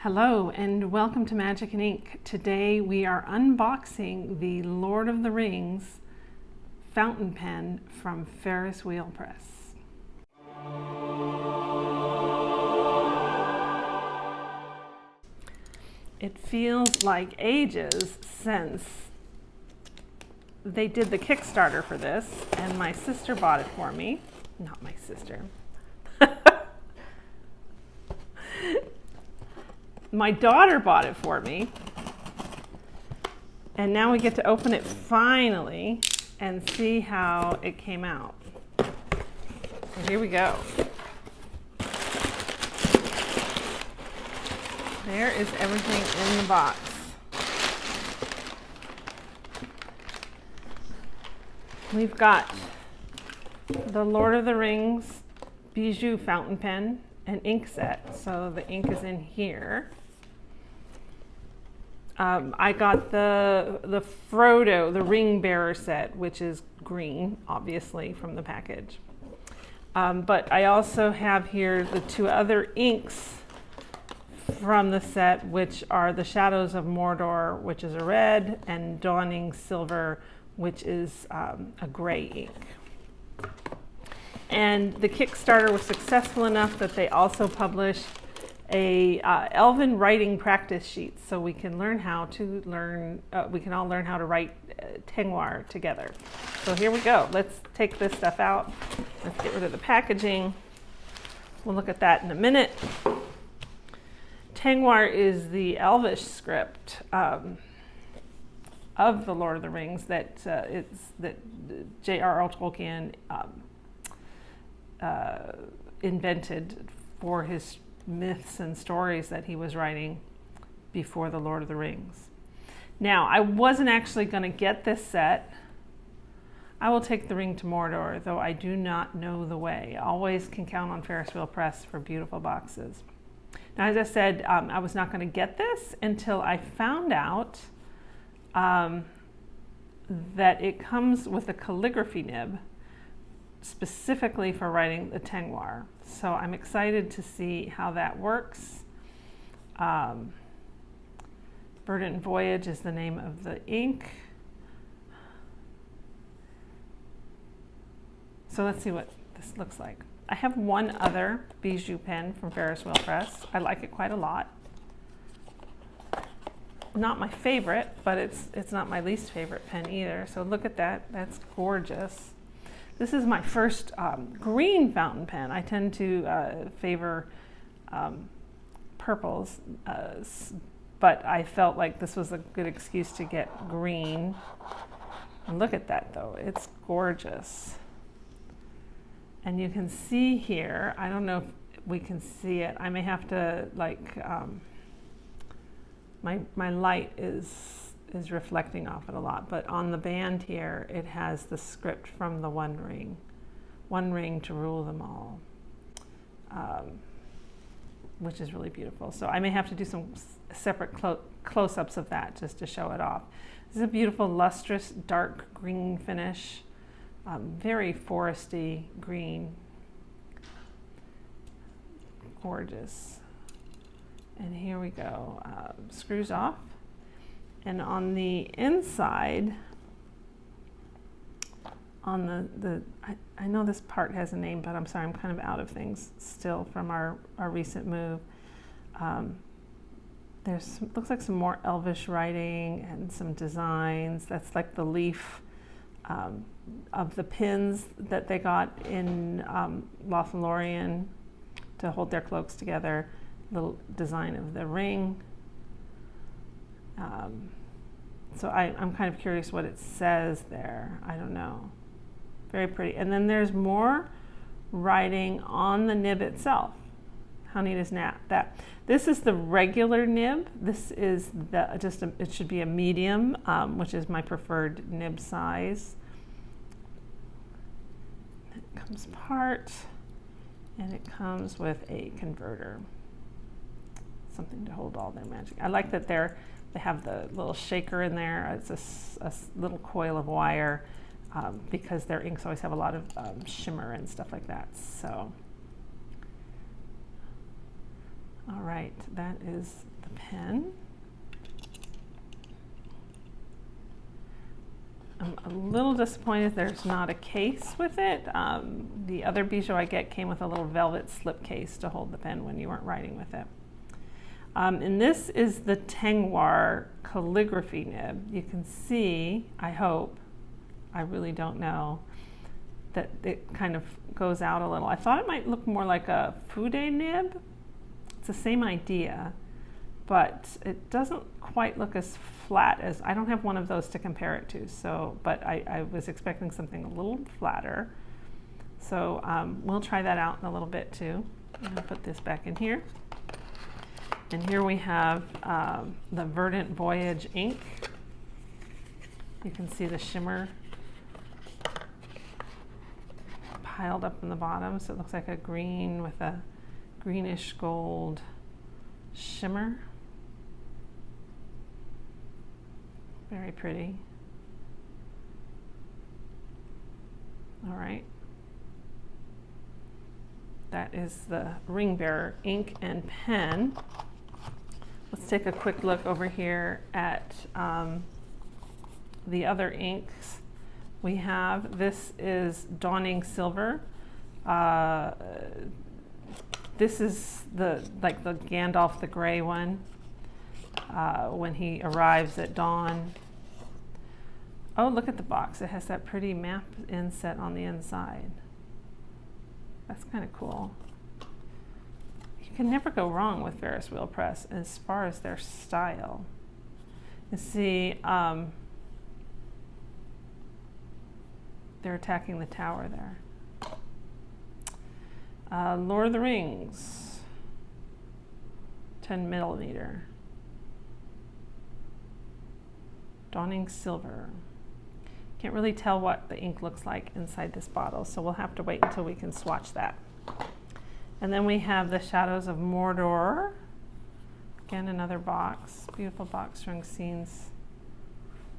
Hello and welcome to Magic and Ink. Today we are unboxing the Lord of the Rings fountain pen from Ferris Wheel Press. It feels like ages since they did the Kickstarter for this, and my sister bought it for me. Not my sister. My daughter bought it for me, and now we get to open it finally and see how it came out. So here we go. There is everything in the box. We've got the Lord of the Rings Bijou fountain pen and ink set. So the ink is in here. I got the Frodo, the ring bearer set, which is green, obviously, from the package. But I also have here the two other inks from the set, which are the Shadows of Mordor, which is a red, and Dawning Silver, which is a gray ink. And the Kickstarter was successful enough that they also published a Elven writing practice sheet, so we can learn how to we can all learn how to write Tengwar together. So here we go. Let's take this stuff out. Let's get rid of the packaging. We'll look at that in a minute. Tengwar is the Elvish script of the Lord of the Rings that J.R.R. Tolkien invented for his myths and stories that he was writing before the Lord of the Rings. Now, I wasn't actually going to get this set. I will take the ring to Mordor, though I do not know the way. Always can count on Ferris Wheel Press for beautiful boxes. Now, as I said, I was not going to get this until I found out that it comes with a calligraphy nib specifically for writing the Tengwar. So I'm excited to see how that works. Verdant Voyage is the name of the ink. So let's see what this looks like. I have one other Bijou pen from Ferris Wheel Press. I like it quite a lot. Not my favorite, but it's not my least favorite pen either. So look at that, that's gorgeous. This is my first green fountain pen. I tend to favor purples, but I felt like this was a good excuse to get green. And look at that though, it's gorgeous. And you can see here, I don't know if we can see it. I may have to my light is reflecting off it a lot, but on the band here it has the script from the One Ring to rule them all, which is really beautiful. So I may have to do some separate close-ups of that just to show it off. This is a beautiful lustrous dark green finish, very foresty green, gorgeous. And here we go, screws off. And on the inside, on I know this part has a name, but I'm sorry, I'm kind of out of things still from our recent move. Looks like some more Elvish writing and some designs. That's like the leaf of the pins that they got in Lothlorien to hold their cloaks together. Little design of the ring. So I'm kind of curious what it says there. I don't know. Very pretty. And then there's more writing on the nib itself. How neat is that? This is the regular nib. This is it should be a medium, which is my preferred nib size. It comes apart, and it comes with a converter. Something to hold all their magic. I like that they have the little shaker in there. It's a little coil of wire because their inks always have a lot of shimmer and stuff like that. So All right, that is the pen. I'm a little disappointed there's not a case with it. The other bijou I get came with a little velvet slip case to hold the pen when you weren't writing with it. And this is the Tengwar calligraphy nib. You can see, I hope, I really don't know, that it kind of goes out a little. I thought it might look more like a Fude nib. It's the same idea, but it doesn't quite look as flat as, I don't have one of those to compare it to, so, but I was expecting something a little flatter. So we'll try that out in a little bit too. I'm gonna put this back in here. And here we have the Verdant Voyage ink. You can see the shimmer piled up in the bottom, so it looks like a green with a greenish gold shimmer. Very pretty. All right. That is the Ring Bearer ink and pen. Let's take a quick look over here at the other inks we have. This is Dawning Silver. This is the Gandalf the Grey one, when he arrives at dawn. Oh, look at the box. It has that pretty map inset on the inside. That's kind of cool. You can never go wrong with Ferris Wheel Press as far as their style. You see, they're attacking the tower there. Lord of the Rings, 10 millimeter. Dawning Silver. Can't really tell what the ink looks like inside this bottle, so we'll have to wait until we can swatch that. And then we have the Shadows of Mordor. Again, another box. Beautiful box showing scenes.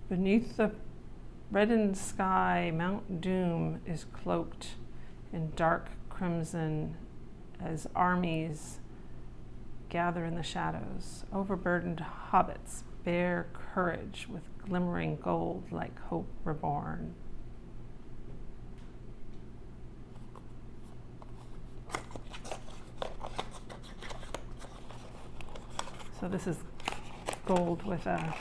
Beneath the reddened sky, Mount Doom is cloaked in dark crimson as armies gather in the shadows. Overburdened hobbits bear courage with glimmering gold like hope reborn. So this is gold with a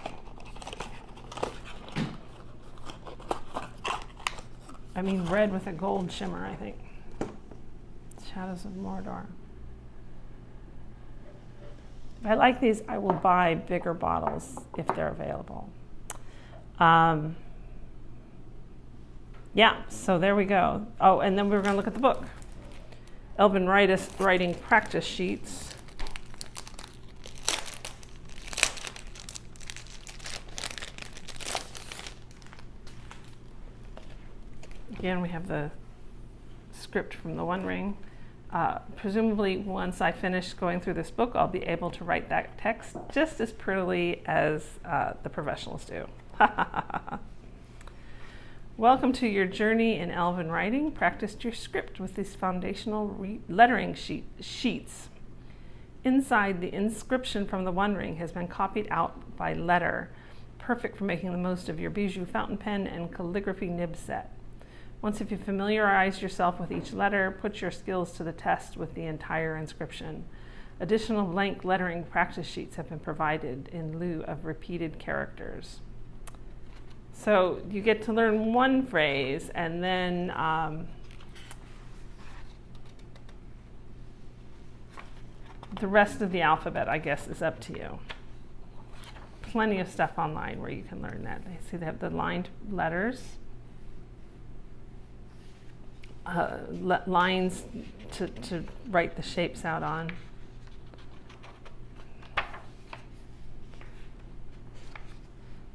red with a gold shimmer, I think. Shadows of Mordor. If I like these, I will buy bigger bottles if they're available. Yeah, so there we go. Oh, and then we're going to look at the book. Elven Writing Practice Sheets. Again, we have the script from the One Ring. Presumably, once I finish going through this book, I'll be able to write that text just as prettily as the professionals do. Welcome to your journey in Elven writing. Practice your script with these foundational lettering sheets. Inside, the inscription from the One Ring has been copied out by letter, perfect for making the most of your bijou fountain pen and calligraphy nib set. Once if you familiarize yourself with each letter, put your skills to the test with the entire inscription. Additional blank lettering practice sheets have been provided in lieu of repeated characters. So you get to learn one phrase, and then the rest of the alphabet, I guess, is up to you. Plenty of stuff online where you can learn that. I see they have the lined letters. Lines to write the shapes out on.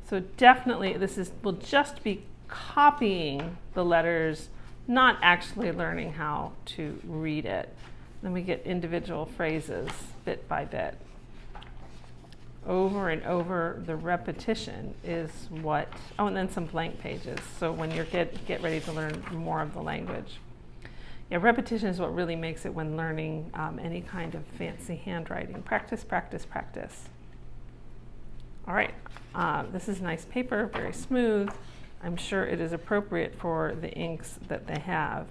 So definitely will just be copying the letters, not actually learning how to read it. Then we get individual phrases bit by bit. Over and over, the repetition is what, oh, and then some blank pages. So when you get ready to learn more of the language. Yeah, repetition is what really makes it when learning any kind of fancy handwriting. Practice, practice, practice. All right, this is nice paper, very smooth. I'm sure it is appropriate for the inks that they have.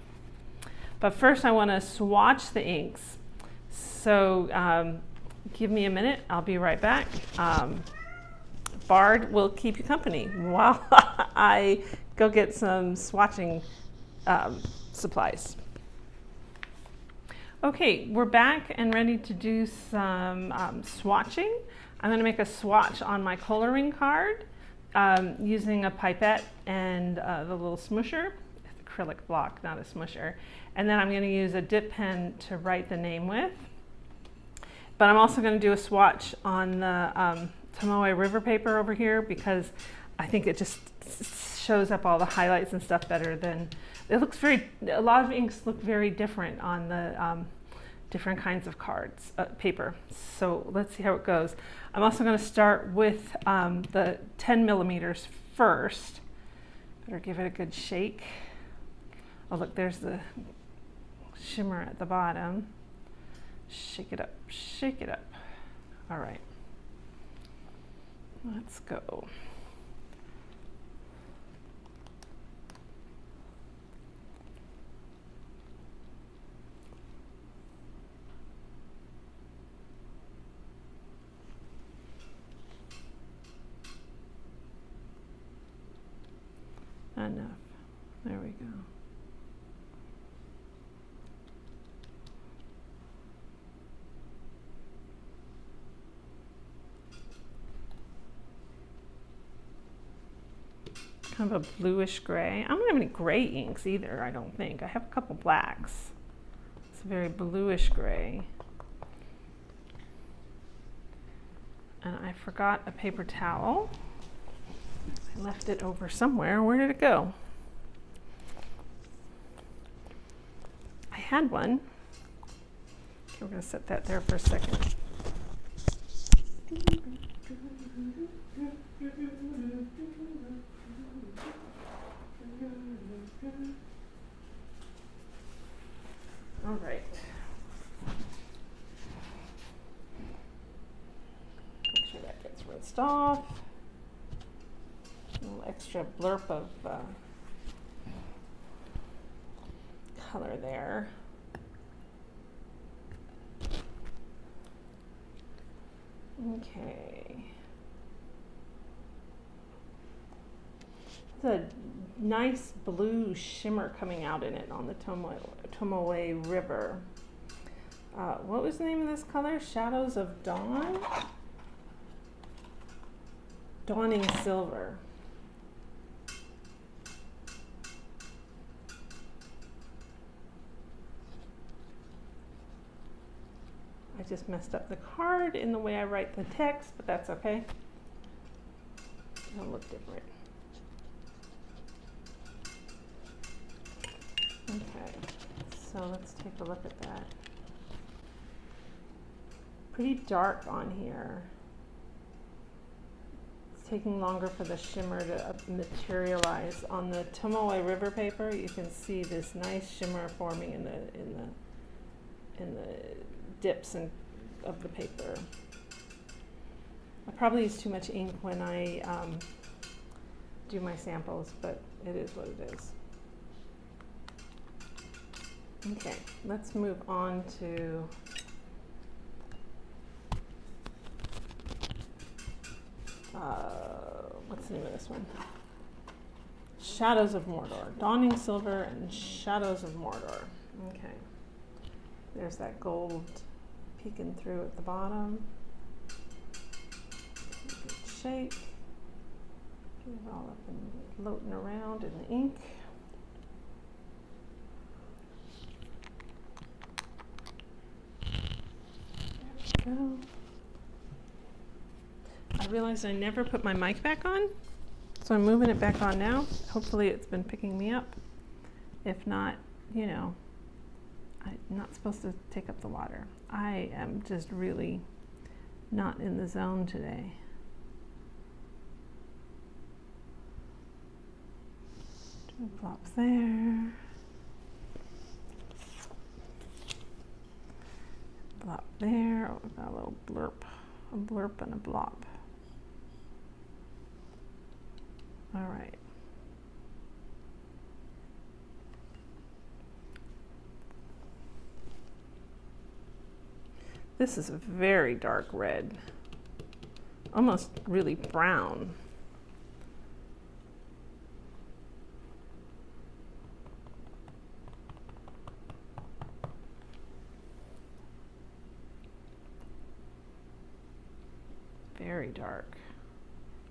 But first I want to swatch the inks. So give me a minute, I'll be right back. Bard will keep you company while I go get some swatching supplies. Okay, we're back and ready to do some swatching. I'm going to make a swatch on my coloring card using a pipette and the little smoosher, acrylic block, not a smoosher. And then I'm going to use a dip pen to write the name with. But I'm also going to do a swatch on the Tomoe River paper over here because I think it just shows up all the highlights and stuff better than, it looks very, a lot of inks look very different on the different kinds of cards, paper. So let's see how it goes. I'm also going to start with the 10 millimeters first. Better give it a good shake. Oh look, there's the shimmer at the bottom. Shake it up, shake it up. All right, let's go. Enough. There we go. Kind of a bluish gray. I don't have any gray inks either, I don't think. I have a couple blacks. It's a very bluish gray. And I forgot a paper towel. I left it over somewhere. Where did it go? I had one. Okay, we're going to set that there for a second. All right. Make sure that gets rinsed off. A little extra blurb of color there. Okay. There's a nice blue shimmer coming out in it on the Tomoe River. What was the name of this color? Shadows of Dawn? Dawning Silver. I just messed up the card in the way I write the text, but that's okay. It'll look different. Okay, so let's take a look at that. Pretty dark on here. It's taking longer for the shimmer to materialize. On the Tomoe River paper, you can see this nice shimmer forming in the dips of the paper. I probably use too much ink when I do my samples, but it is what it is. Okay, let's move on to what's the name of this one? Shadows of Mordor. Dawning Silver and Shadows of Mordor. Okay. There's that gold peeking through at the bottom. Good shake. Get it all up and floating around in the ink. There we go. I realized I never put my mic back on, so I'm moving it back on now. Hopefully it's been picking me up. If not, you know, I'm not supposed to take up the water. I am just really not in the zone today. Do a plop there. Blop there. Oh, we've got a little blurb, a blurb and a blop. All right. This is a very dark red, almost really brown. Very dark,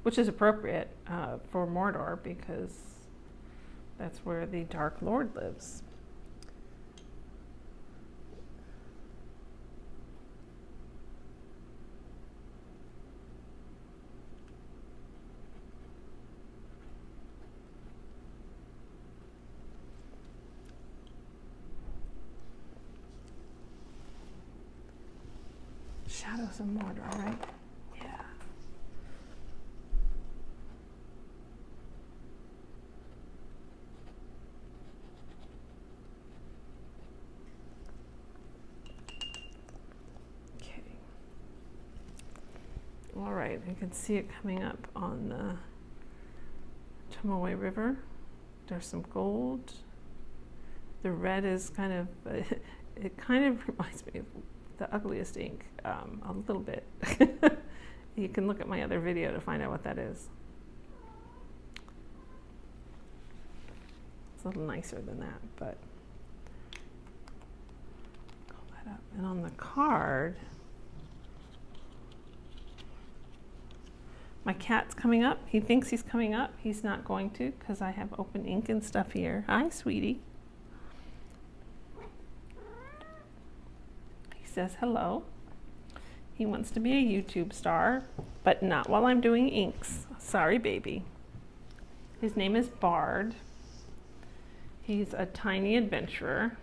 which is appropriate for Mordor because that's where the Dark Lord lives. Shadows of Mordor, right? Yeah. Okay. All right, you can see it coming up on the Tengwar River. There's some gold. The red is kind of, it kind of reminds me of the ugliest ink, a little bit. You can look at my other video to find out what that is. It's a little nicer than that, but call that up. And on the card, my cat's coming up. He thinks he's coming up. He's not going to because I have open ink and stuff here. Hi, sweetie. Says hello. He wants to be a YouTube star, but not while I'm doing inks. Sorry, baby. His name is Bard. He's a tiny adventurer,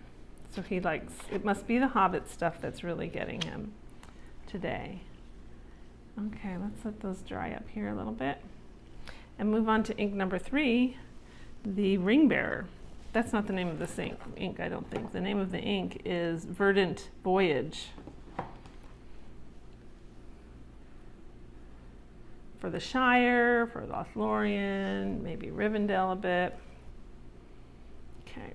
so he likes, it must be the Hobbit stuff that's really getting him today. Okay, let's let those dry up here a little bit and move on to ink number 3, the Ring Bearer. That's not the name of this ink, I don't think. The name of the ink is Verdant Voyage. For the Shire, for Lothlorien, maybe Rivendell a bit. Okay.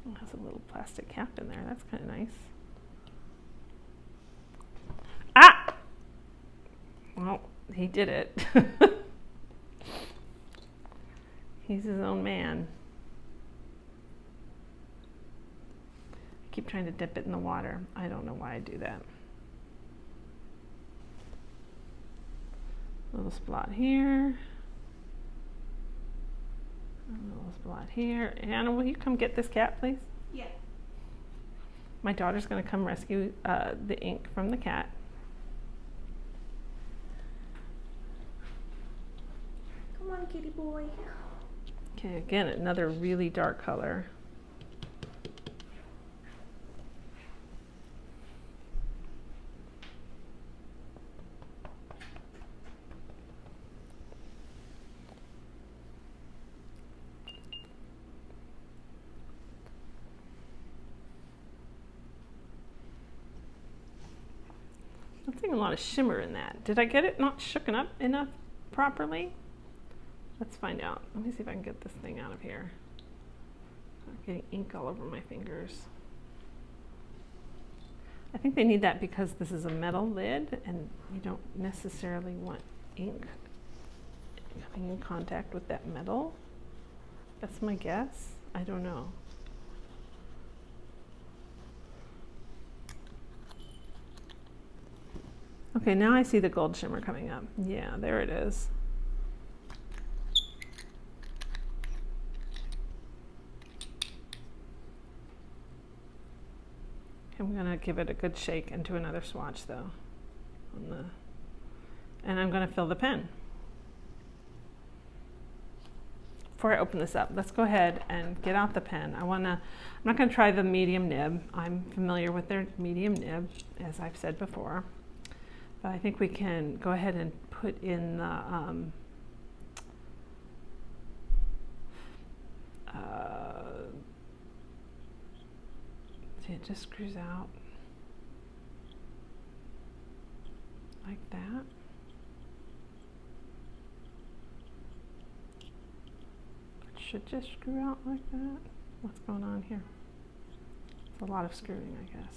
It has a little plastic cap in there. That's kind of nice. Ah! Well, he did it. He's his own man. I keep trying to dip it in the water. I don't know why I do that. A little spot here. A little spot here. Anna, will you come get this cat, please? Yeah. My daughter's going to come rescue the ink from the cat. Come on, kitty boy. Okay, again, another really dark color. I'm seeing a lot of shimmer in that. Did I get it not shooken up enough properly? Let's find out. Let me see if I can get this thing out of here. I'm getting ink all over my fingers. I think they need that because this is a metal lid and you don't necessarily want ink coming in contact with that metal. That's my guess. I don't know. Okay, now I see the gold shimmer coming up. Yeah, there it is. I'm gonna give it a good shake into another swatch though. And I'm gonna fill the pen. Before I open this up, let's go ahead and get out the pen. I'm not gonna try the medium nib. I'm familiar with their medium nib, as I've said before. But I think we can go ahead and put in the see, it just screws out like that. should just screw out like that. What's going on here? It's a lot of screwing, I guess.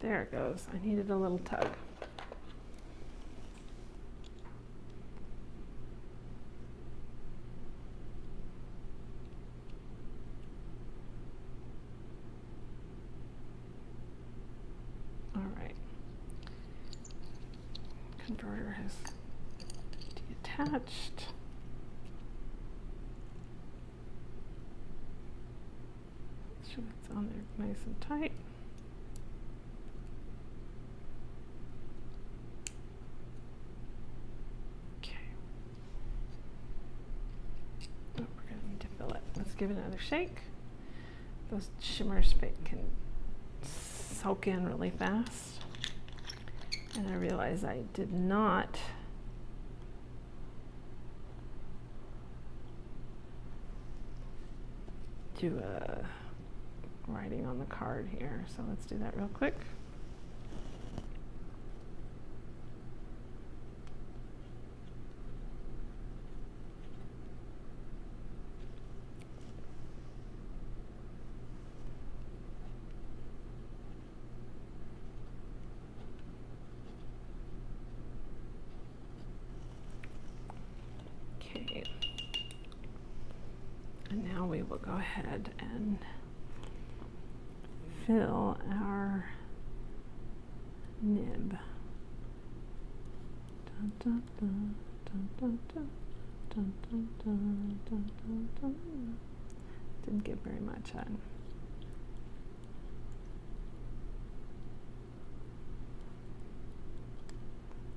There it goes. I needed a little tug. All right. Converter has detached. Make sure it's on there nice and tight. Let's give it another shake. Those shimmers can soak in really fast. And I realize I did not do a writing on the card here, so let's do that real quick. And now we will go ahead and fill our nib. Dun, dun, dun, dun, dun, dun, dun, dun, dun, dun, dun, dun. Didn't get very much on.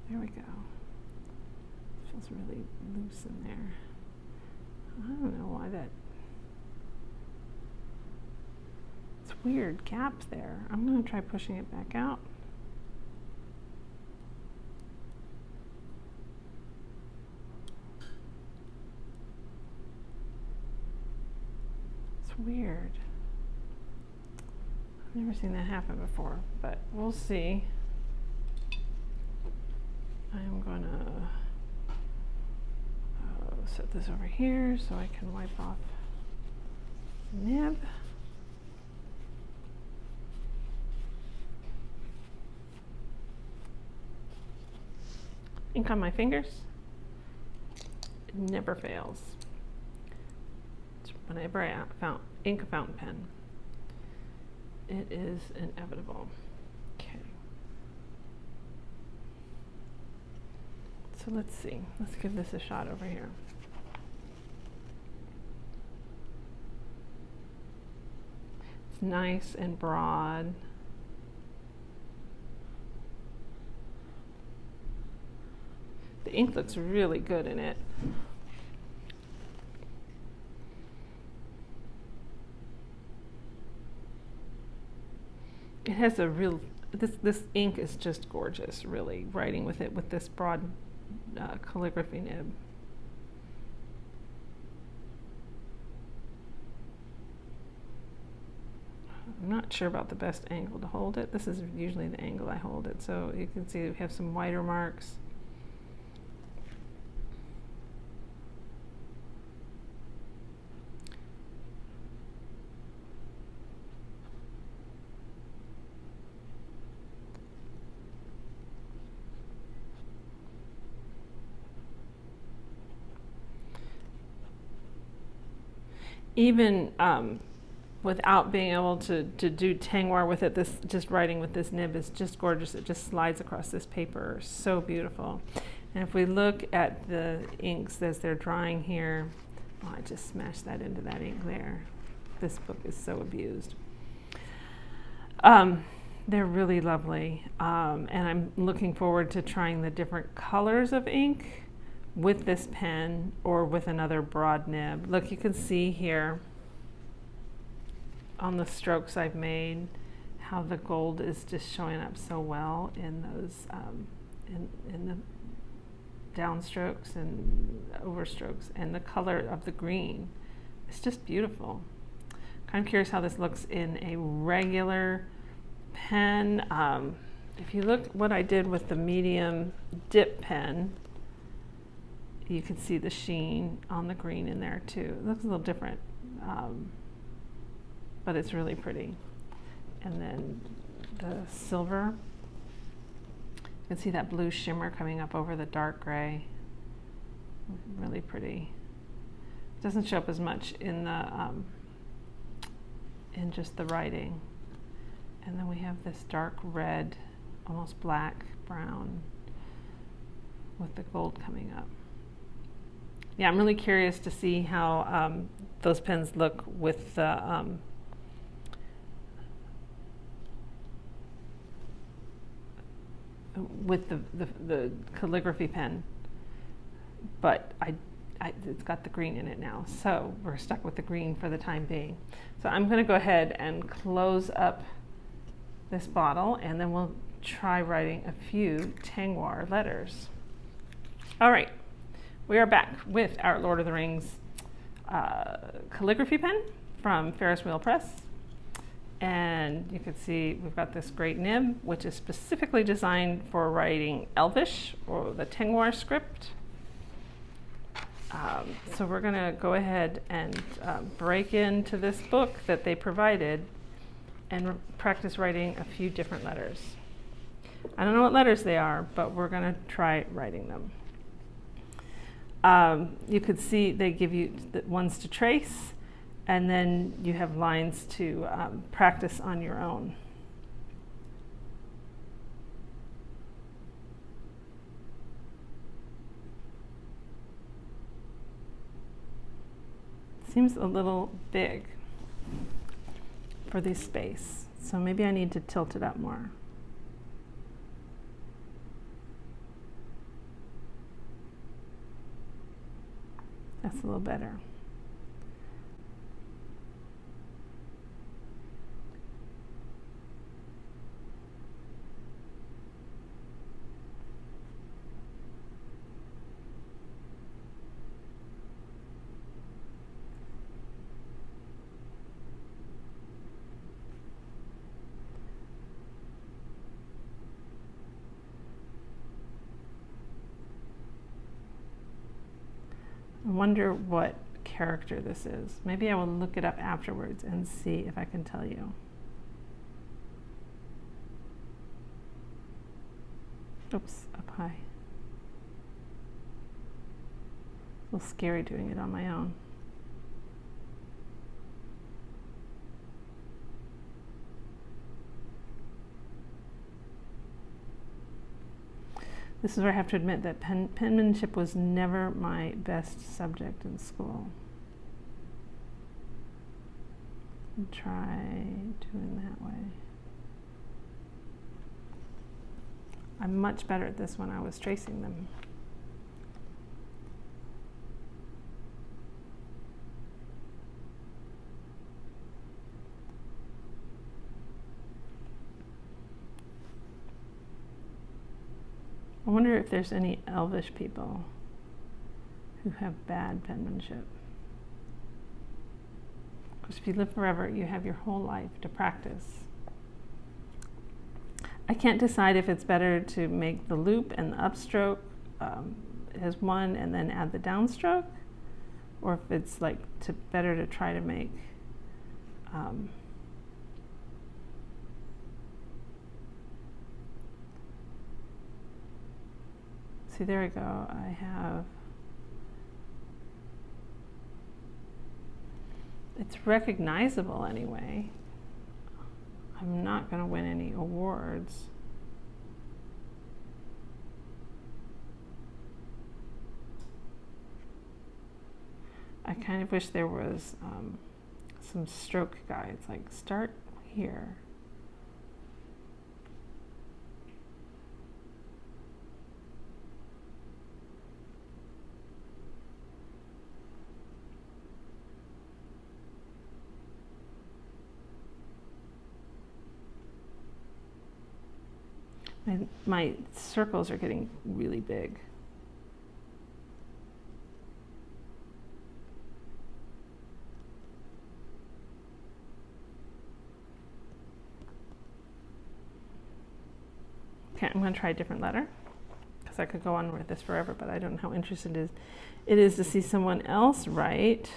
There we go. Feels really loose in there. I don't know why that. It's weird gap there. I'm going to try pushing it back out. It's weird. I've never seen that happen before, but we'll see. I'm going to set this over here so I can wipe off the nib. Ink on my fingers. It never fails. Whenever I ink a fountain pen, it is inevitable. Okay. So let's see. Let's give this a shot over here. It's nice and broad. The ink looks really good in it. It has a real, this ink is just gorgeous, really, writing with it with this broad calligraphy nib. I'm not sure about the best angle to hold it. This is usually the angle I hold it, so you can see we have some wider marks. Even without being able to do Tengwar with it, this just writing with this nib is just gorgeous. It just slides across this paper, so beautiful. And if we look at the inks as they're drying here, oh, I just smashed that into that ink there. This book is so abused. They're really lovely, and I'm looking forward to trying the different colors of ink with this pen or with another broad nib. Look, you can see here on the strokes I've made how the gold is just showing up so well in those in the downstrokes and overstrokes, and the color of the green. It's just beautiful. Kind of curious how this looks in a regular pen. if you look what I did with the medium dip pen, you can see the sheen on the green in there too. It looks a little different, but it's really pretty. And then the silver, you can see that blue shimmer coming up over the dark gray. Really pretty. It doesn't show up as much in the in just the writing. And then we have this dark red, almost black brown with the gold coming up. Yeah, I'm really curious to see how those pens look with the calligraphy pen, but it's got the green in it now, so we're stuck with the green for the time being. So I'm going to go ahead and close up this bottle, and then we'll try writing a few Tengwar letters. All right, we are back with our Lord of the Rings calligraphy pen from Ferris Wheel Press. And you can see we've got this great nib, which is specifically designed for writing Elvish, or the Tengwar script. So we're going to go ahead and break into this book that they provided and practice writing a few different letters. I don't know what letters they are, but we're going to try writing them. You could see they give you the ones to trace, and then you have lines to practice on your own. Seems a little big for this space, so maybe I need to tilt it up more. That's a little better. I wonder what character this is. Maybe I will look it up afterwards and see if I can tell you. Oops, up high. A little scary doing it on my own. This is where I have to admit that penmanship was never my best subject in school. I'll try doing that way. I'm much better at this when I was tracing them. I wonder if there's any Elvish people who have bad penmanship. Because if you live forever, you have your whole life to practice. I can't decide if it's better to make the loop and the upstroke as one and then add the downstroke, or if it's like better to try to make see, there we go. I have, it's recognizable anyway. I'm not going to win any awards. I kind of wish there was some stroke guides, like start here. My circles are getting really big. Okay, I'm going to try a different letter because I could go on with this forever, but I don't know how interested it is to see someone else write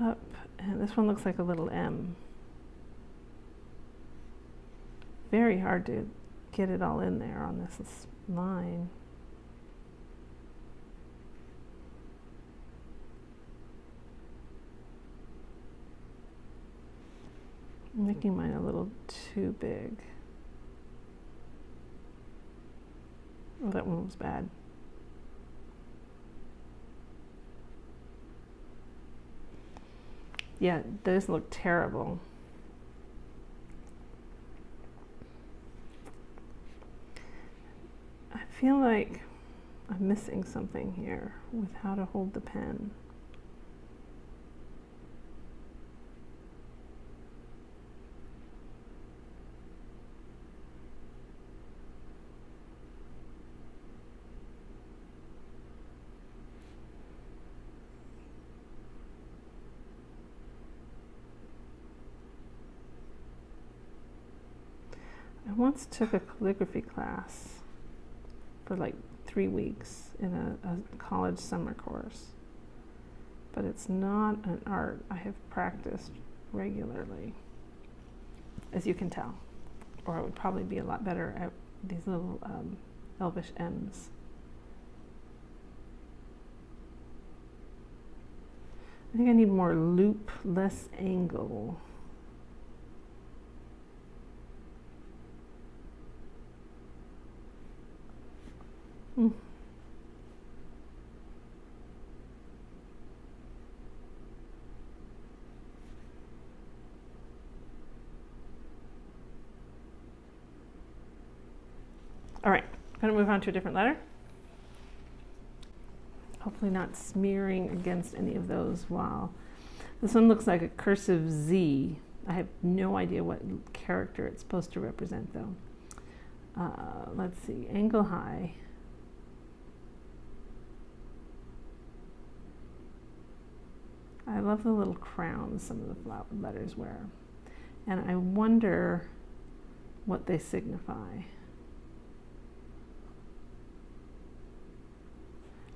up. And this one looks like a little M. Very hard to get it all in there on this line. I'm making mine a little too big. Oh, that one was bad. Yeah, those look terrible. I feel like I'm missing something here with how to hold the pen. I once took a calligraphy class for like 3 weeks in a college summer course, but it's not an art I have practiced regularly, as you can tell, or I would probably be a lot better at these little Elvish M's. I think I need more loop, less angle. All right, I'm going to move on to a different letter. Hopefully not smearing against any of those while. This one looks like a cursive Z. I have no idea what character it's supposed to represent though. Let's see, angle high. I love the little crowns some of the flower letters wear. And I wonder what they signify.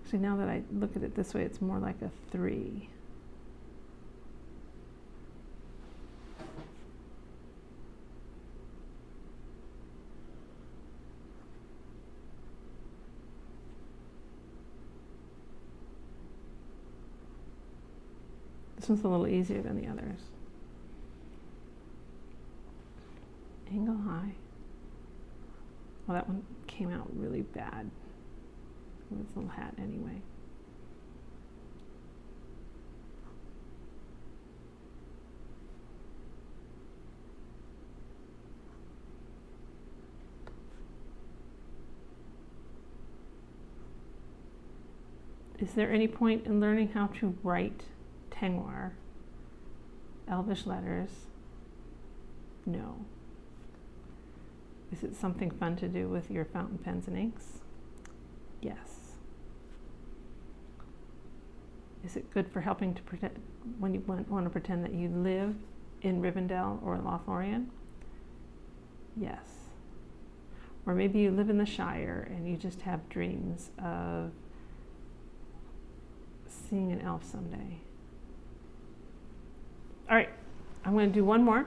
Actually, now that I look at it this way, it's more like a 3. This one's a little easier than the others. Angle high. Well, that one came out really bad with his little hat anyway. Is there any point in learning how to write Tengwar, Elvish letters? No. Is it something fun to do with your fountain pens and inks? Yes. Is it good for helping to pretend when you want to pretend that you live in Rivendell or Lothlorien? Yes. Or maybe you live in the Shire and you just have dreams of seeing an elf someday. All right, I'm going to do one more.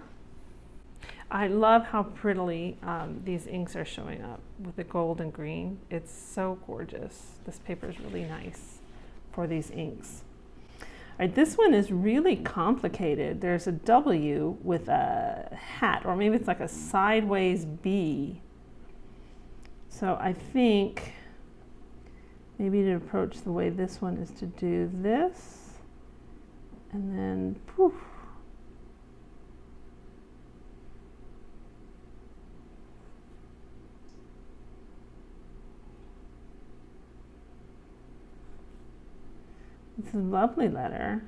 I love how prettily these inks are showing up with the gold and green. It's so gorgeous. This paper is really nice for these inks. All right, this one is really complicated. There's a W with a hat, or maybe it's like a sideways B. So I think maybe to approach the way this one is to do this, and then poof. It's a lovely letter.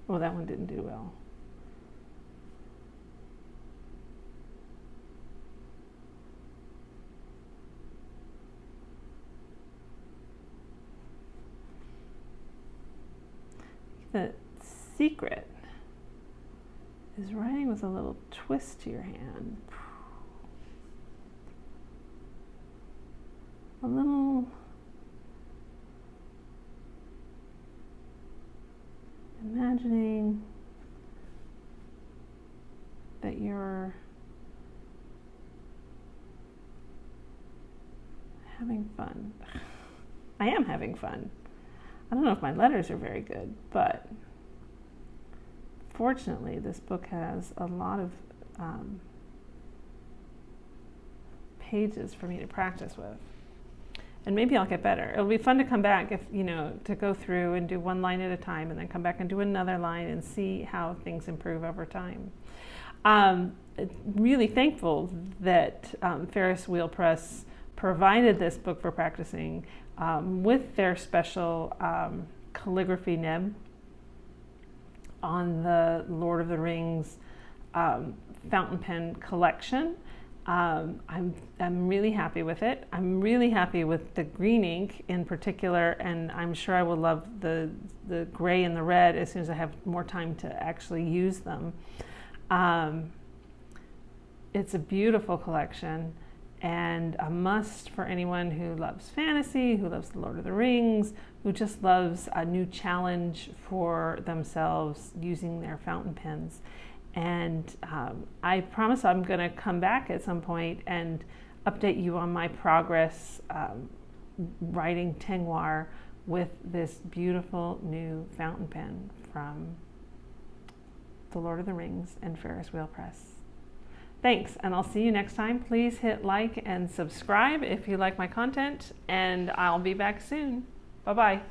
Oh, that one didn't do well. the secret is writing with a little twist to your hand. A little imagining that you're having fun. I am having fun. I don't know if my letters are very good, but fortunately this book has a lot of pages for me to practice with. And maybe I'll get better. It'll be fun to come back to go through and do one line at a time and then come back and do another line and see how things improve over time. Really thankful that Ferris Wheel Press provided this book for practicing with their special calligraphy nib on the Lord of the Rings fountain pen collection. I'm really happy with it. I'm really happy with the green ink in particular, and I'm sure I will love the gray and the red as soon as I have more time to actually use them. It's a beautiful collection and a must for anyone who loves fantasy, who loves the Lord of the Rings, who just loves a new challenge for themselves using their fountain pens. And I promise I'm going to come back at some point and update you on my progress writing Tengwar with this beautiful new fountain pen from the Lord of the Rings and Ferris Wheel Press. Thanks, and I'll see you next time. Please hit like and subscribe if you like my content, and I'll be back soon. Bye-bye.